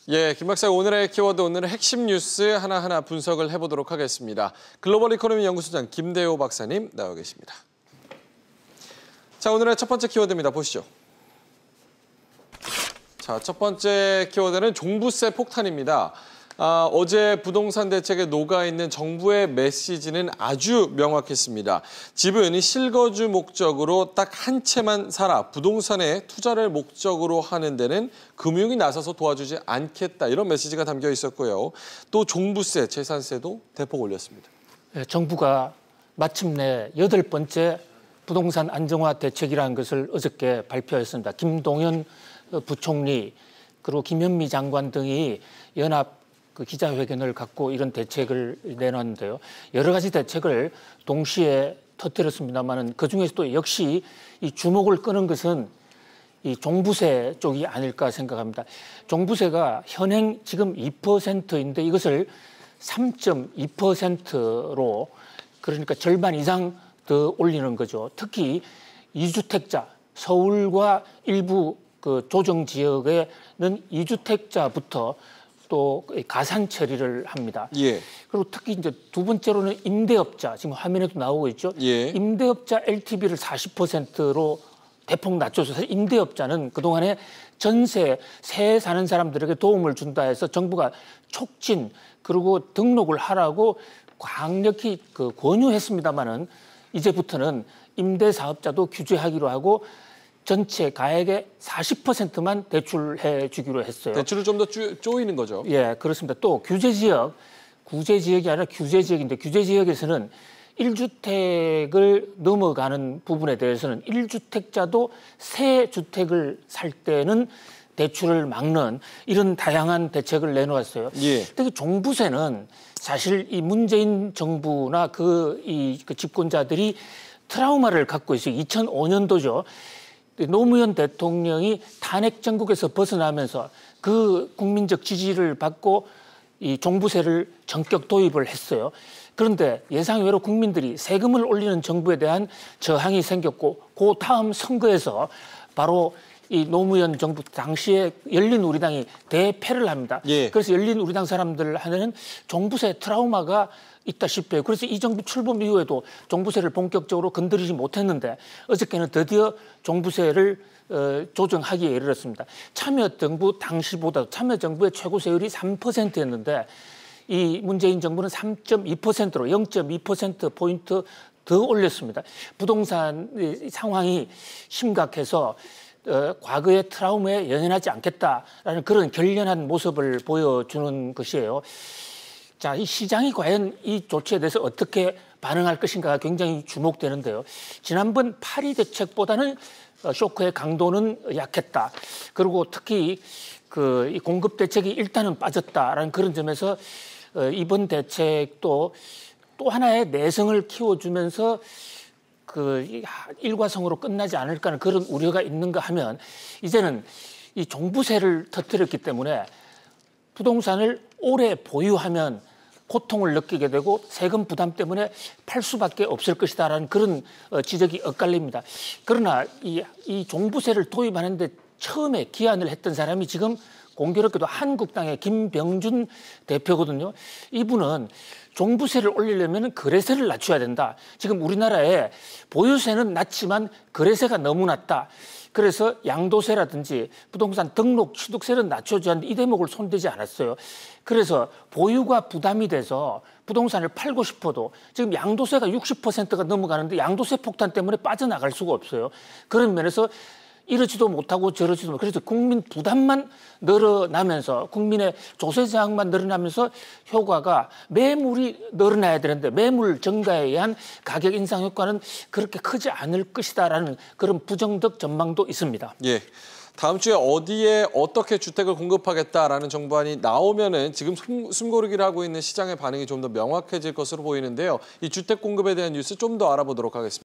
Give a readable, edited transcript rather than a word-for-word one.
예, 김 박사 오늘의 키워드, 오늘의 핵심 뉴스 하나하나 분석을 해보도록 하겠습니다. 글로벌 이코노미 연구소장 김대호 박사님 나와 계십니다. 자, 오늘의 첫 번째 키워드입니다. 보시죠. 자, 첫 번째 키워드는 종부세 폭탄입니다. 어제 부동산 대책에 녹아있는 정부의 메시지는 아주 명확했습니다. 집은 실거주 목적으로 딱 한 채만 사라. 부동산에 투자를 목적으로 하는 데는 금융이 나서서 도와주지 않겠다. 이런 메시지가 담겨 있었고요. 또 종부세, 재산세도 대폭 올렸습니다. 네, 정부가 마침내 8번째 부동산 안정화 대책이라는 것을 어저께 발표했습니다. 김동연 부총리 그리고 김현미 장관 등이 연합 기자회견을 갖고 이런 대책을 내놨는데요. 여러 가지 대책을 동시에 터뜨렸습니다만 그중에서도 역시 이 주목을 끄는 것은 이 종부세 쪽이 아닐까 생각합니다. 종부세가 현행 지금 2%인데 이것을 3.2%로 그러니까 절반 이상 더 올리는 거죠. 특히 2주택자, 서울과 일부 조정 지역에는 2주택자부터 또 가산 처리를 합니다. 예. 그리고 특히 이제 두 번째로는 임대업자, 지금 화면에도 나오고 있죠. 예. 임대업자 LTV를 40%로 대폭 낮춰서 임대업자는 그동안에 전세, 새 사는 사람들에게 도움을 준다 해서 정부가 촉진 그리고 등록을 하라고 강력히 권유했습니다마는 이제부터는 임대사업자도 규제하기로 하고 전체 가액의 40%만 대출해 주기로 했어요. 대출을 좀 더 쪼이는 거죠. 예, 그렇습니다. 또 규제지역, 구제지역이 아니라 규제지역인데 규제지역에서는 1주택을 넘어가는 부분에 대해서는 1주택자도 새 주택을 살 때는 대출을 막는 이런 다양한 대책을 내놓았어요. 예. 특히 종부세는 사실 이 문재인 정부나 그 집권자들이 트라우마를 갖고 있어요. 2005년도죠. 노무현 대통령이 탄핵 정국에서 벗어나면서 그 국민적 지지를 받고 이 종부세를 전격 도입을 했어요. 그런데 예상외로 국민들이 세금을 올리는 정부에 대한 저항이 생겼고 그 다음 선거에서 바로 이 노무현 정부 당시에 열린우리당이 대패를 합니다. 예. 그래서 열린우리당 사람들한테는 종부세 트라우마가 있다시피 해요. 그래서 이 정부 출범 이후에도 종부세를 본격적으로 건드리지 못했는데 어저께는 드디어 종부세를 조정하기에 이르렀습니다. 참여정부 당시보다 참여정부의 최고 세율이 3%였는데 이 문재인 정부는 3.2%로 0.2%포인트 더 올렸습니다. 부동산 상황이 심각해서 과거의 트라우마에 연연하지 않겠다라는 그런 결연한 모습을 보여주는 것이에요. 자, 이 시장이 과연 이 조치에 대해서 어떻게 반응할 것인가가 굉장히 주목되는데요. 지난번 파리 대책보다는 쇼크의 강도는 약했다. 그리고 특히 이 공급 대책이 일단은 빠졌다라는 그런 점에서 이번 대책도 또 하나의 내성을 키워주면서 일과성으로 끝나지 않을까 하는 그런 우려가 있는가 하면 이제는 이 종부세를 터뜨렸기 때문에 부동산을 오래 보유하면 고통을 느끼게 되고 세금 부담 때문에 팔 수밖에 없을 것이다라는 그런 지적이 엇갈립니다. 그러나 이 종부세를 도입하는데 처음에 기한을 했던 사람이 지금 공교롭게도 한국당의 김병준 대표거든요. 이분은 종부세를 올리려면 거래세를 낮춰야 된다. 지금 우리나라에 보유세는 낮지만 거래세가 너무 낮다. 그래서 양도세라든지 부동산 등록 취득세는 낮춰줘야 하는데 이 대목을 손대지 않았어요. 그래서 보유가 부담이 돼서 부동산을 팔고 싶어도 지금 양도세가 60%가 넘어가는데 양도세 폭탄 때문에 빠져나갈 수가 없어요. 그런 면에서 이러지도 못하고 저러지도 못하고 그래서 국민 부담만 늘어나면서 국민의 조세 저항만 늘어나면서 효과가 매물이 늘어나야 되는데 매물 증가에 의한 가격 인상 효과는 그렇게 크지 않을 것이다라는 그런 부정적 전망도 있습니다. 예. 다음 주에 어디에 어떻게 주택을 공급하겠다라는 정부안이 나오면은 지금 숨고르기를 하고 있는 시장의 반응이 좀 더 명확해질 것으로 보이는데요. 이 주택 공급에 대한 뉴스 좀 더 알아보도록 하겠습니다.